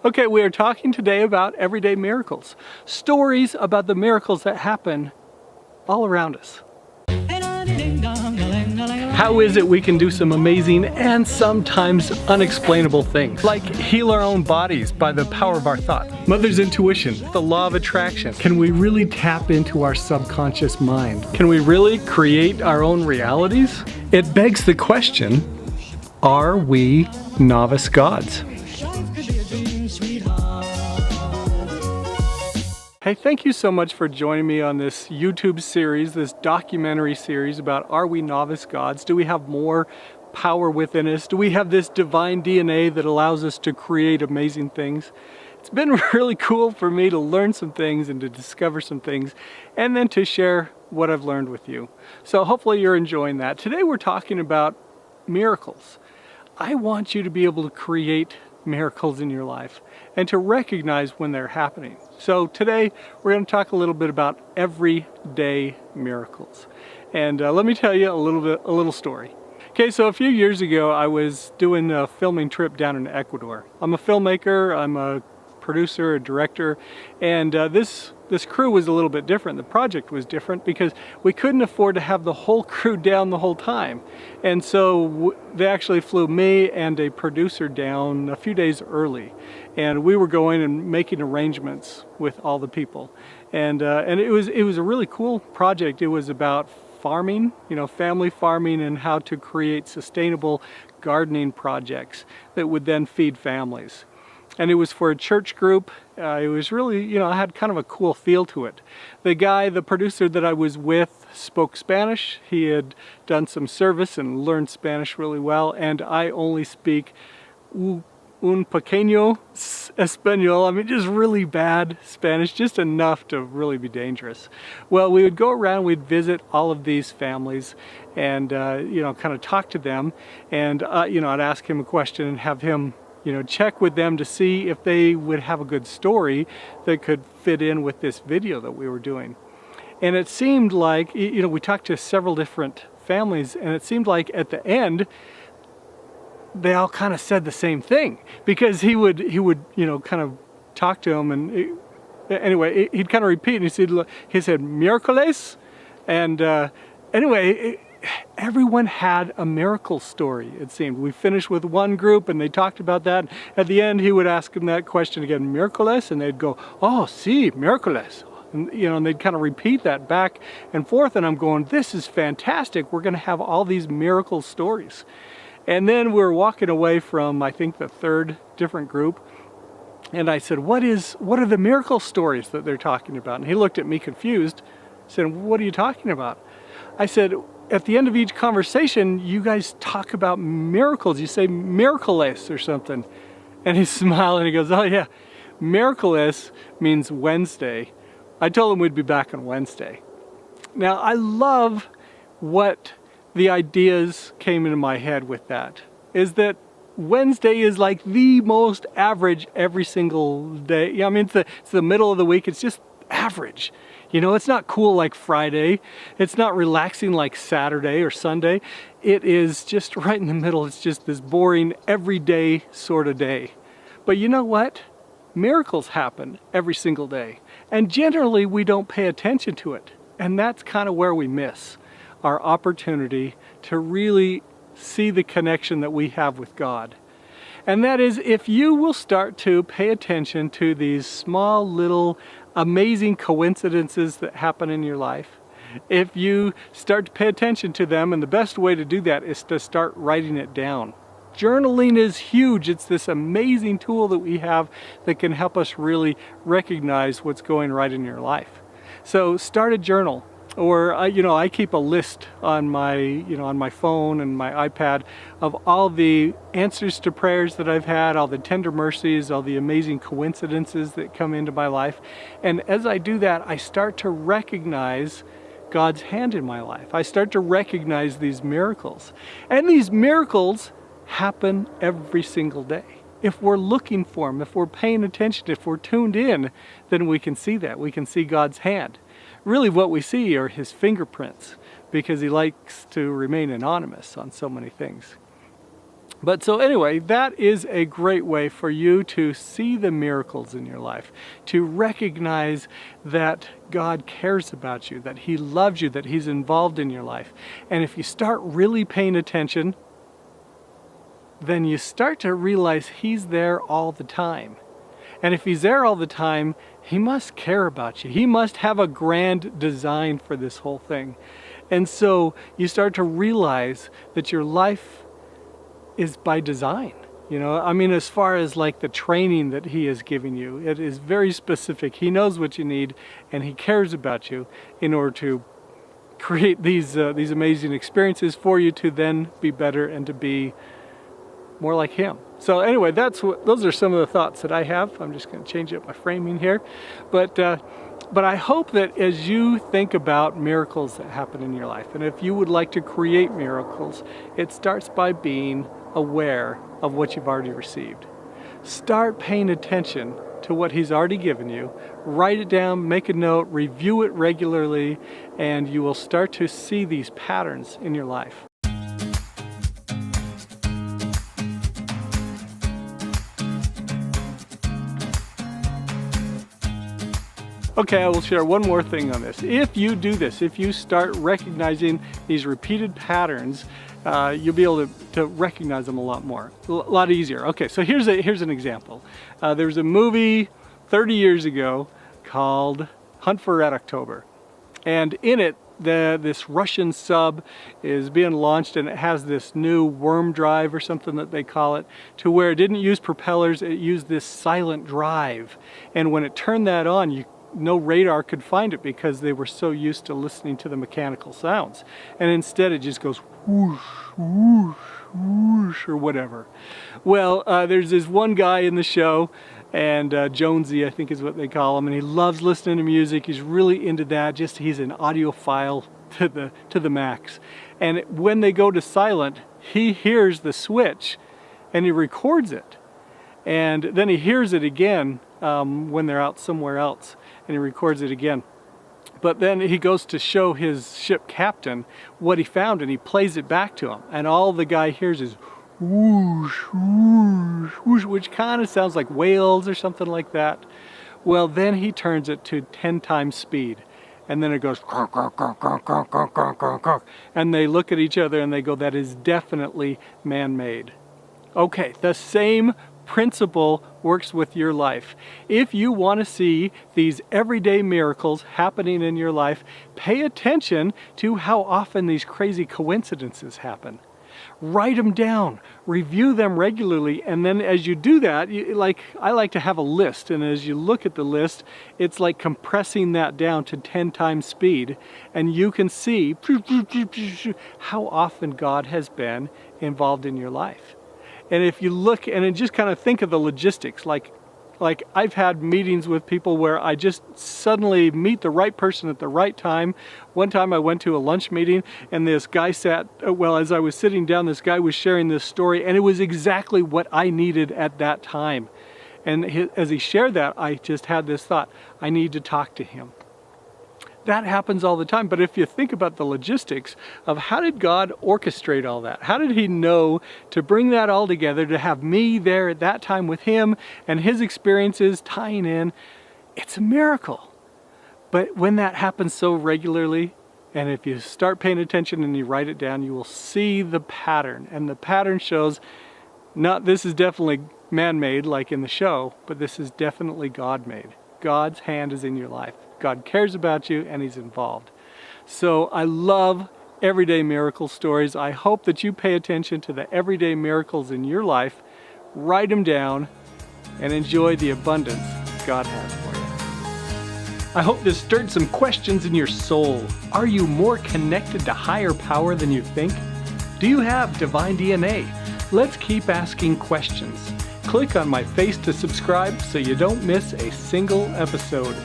Okay, we are talking today about everyday miracles. Stories about the miracles that happen all around us. How is it we can do some amazing and sometimes unexplainable things, like heal our own bodies by the power of our thought? Mother's intuition, the law of attraction. Can we really tap into our subconscious mind? Can we really create our own realities? It begs the question, are we novice gods? Hey, thank you so much for joining me on this YouTube series, this documentary series about are we novice gods? Do we have more power within us? Do we have this divine DNA that allows us to create amazing things? It's been really cool for me to learn some things and to discover some things and then to share what I've learned with you. So hopefully you're enjoying that. Today we're talking about miracles. I want you to be able to create miracles in your life and to recognize when they're happening. So today we're going to talk a little bit about everyday miracles. And let me tell you a little story. Okay, so a few years ago I was doing a filming trip down in Ecuador. I'm a filmmaker, I'm a producer, a director, and this crew was a little bit different. The project was different because we couldn't afford to have the whole crew down the whole time. And so they actually flew me and a producer down a few days early. And we were going and making arrangements with all the people. And it was a really cool project. It was about farming, family farming, and how to create sustainable gardening projects that would then feed families. And it was for a church group. It was really, I had kind of a cool feel to it. The producer that I was with spoke Spanish. He had done some service and learned Spanish really well. And I only speak un pequeño español. Just really bad Spanish, just enough to really be dangerous. Well, we would go around, we'd visit all of these families and, kind of talk to them. And, I'd ask him a question and have him check with them to see if they would have a good story that could fit in with this video that we were doing. And it seemed like, we talked to several different families, and it seemed like at the end, they all kind of said the same thing, because he would kind of talk to them, and anyway, he'd kind of repeat, and he said, miércoles, and everyone had a miracle story, it seemed. We finished with one group and they talked about that. At the end, he would ask them that question again, miércoles, and they'd go, oh, sí, miércoles. And they'd kind of repeat that back and forth, and I'm going, this is fantastic. We're going to have all these miracle stories. And then we were walking away from, I think, the third different group, and I said, what are the miracle stories that they're talking about? And he looked at me confused, said, what are you talking about? I said, at the end of each conversation, you guys talk about miracles. You say miércoles or something. And he smiled and he goes, oh yeah, miércoles means Wednesday. I told him we'd be back on Wednesday. Now, I love what the ideas came into my head with that, is that Wednesday is like the most average every single day. It's the middle of the week. It's just average. It's not cool like Friday. It's not relaxing like Saturday or Sunday. It is just right in the middle. It's just this boring, everyday sort of day. But you know what? Miracles happen every single day. And generally, we don't pay attention to it. And that's kind of where we miss our opportunity to really see the connection that we have with God. And that is, if you will start to pay attention to these small little amazing coincidences that happen in your life, if you start to pay attention to them, and the best way to do that is to start writing it down. Journaling is huge. It's this amazing tool that we have that can help us really recognize what's going right in your life. So start a journal. Or I keep a list on my phone and my iPad of all the answers to prayers that I've had, all the tender mercies, all the amazing coincidences that come into my life. And as I do that, I start to recognize God's hand in my life. I start to recognize these miracles. And these miracles happen every single day. If we're looking for them, if we're paying attention, if we're tuned in, then we can see that. We can see God's hand. Really what we see are his fingerprints, because he likes to remain anonymous on so many things. But so anyway, that is a great way for you to see the miracles in your life, to recognize that God cares about you, that He loves you, that He's involved in your life. And if you start really paying attention, then you start to realize He's there all the time. And if He's there all the time, He must care about you. He must have a grand design for this whole thing. And so you start to realize that your life is by design. You know, I mean, as far as like the training that He is giving you, it is very specific. He knows what you need, and He cares about you in order to create these amazing experiences for you to then be better and to be more like Him. So anyway, those are some of the thoughts that I have. I'm just going to change up my framing here, but I hope that as you think about miracles that happen in your life, and if you would like to create miracles, it starts by being aware of what you've already received. Start paying attention to what He's already given you. Write it down, make a note, review it regularly, and you will start to see these patterns in your life. Okay, I will share one more thing on this. If you do this, if you start recognizing these repeated patterns, you'll be able to recognize them a lot more, a lot easier. Okay, so here's an example. There was a movie 30 years ago called Hunt for Red October. And in it, this Russian sub is being launched, and it has this new worm drive or something that they call it, to where it didn't use propellers, it used this silent drive. And when it turned that on, no radar could find it because they were so used to listening to the mechanical sounds. And instead it just goes whoosh, whoosh, whoosh, or whatever. Well, there's this one guy in the show, and Jonesy, I think is what they call him, and he loves listening to music. He's really into that. He's an audiophile to the max. And when they go to silent, he hears the switch and he records it. And then he hears it again when they're out somewhere else, and he records it again. But then he goes to show his ship captain what he found, and he plays it back to him, and all the guy hears is whoosh, whoosh, whoosh, which kind of sounds like whales or something like that. Well, then he turns it to 10 times speed, and then it goes conk, conk, conk, conk, conk, conk, conk, conk, conk. And they look at each other and they go, that is definitely man-made. Okay, the same principle works with your life. If you want to see these everyday miracles happening in your life, pay attention to how often these crazy coincidences happen. Write them down, review them regularly, and then as you do that, I like to have a list, and as you look at the list, it's like compressing that down to 10 times speed, and you can see how often God has been involved in your life. And if you look and then just kind of think of the logistics, like I've had meetings with people where I just suddenly meet the right person at the right time. One time I went to a lunch meeting, and this guy as I was sitting down, this guy was sharing this story, and it was exactly what I needed at that time. And as he shared that, I just had this thought, I need to talk to him. That happens all the time. But if you think about the logistics of how did God orchestrate all that? How did He know to bring that all together, to have me there at that time with Him and His experiences tying in? It's a miracle. But when that happens so regularly, and if you start paying attention and you write it down, you will see the pattern. And the pattern shows, this is definitely man-made like in the show, but this is definitely God-made. God's hand is in your life. God cares about you, and He's involved. So I love everyday miracle stories. I hope that you pay attention to the everyday miracles in your life, write them down, and enjoy the abundance God has for you. I hope this stirred some questions in your soul. Are you more connected to higher power than you think? Do you have divine DNA? Let's keep asking questions. Click on my face to subscribe so you don't miss a single episode.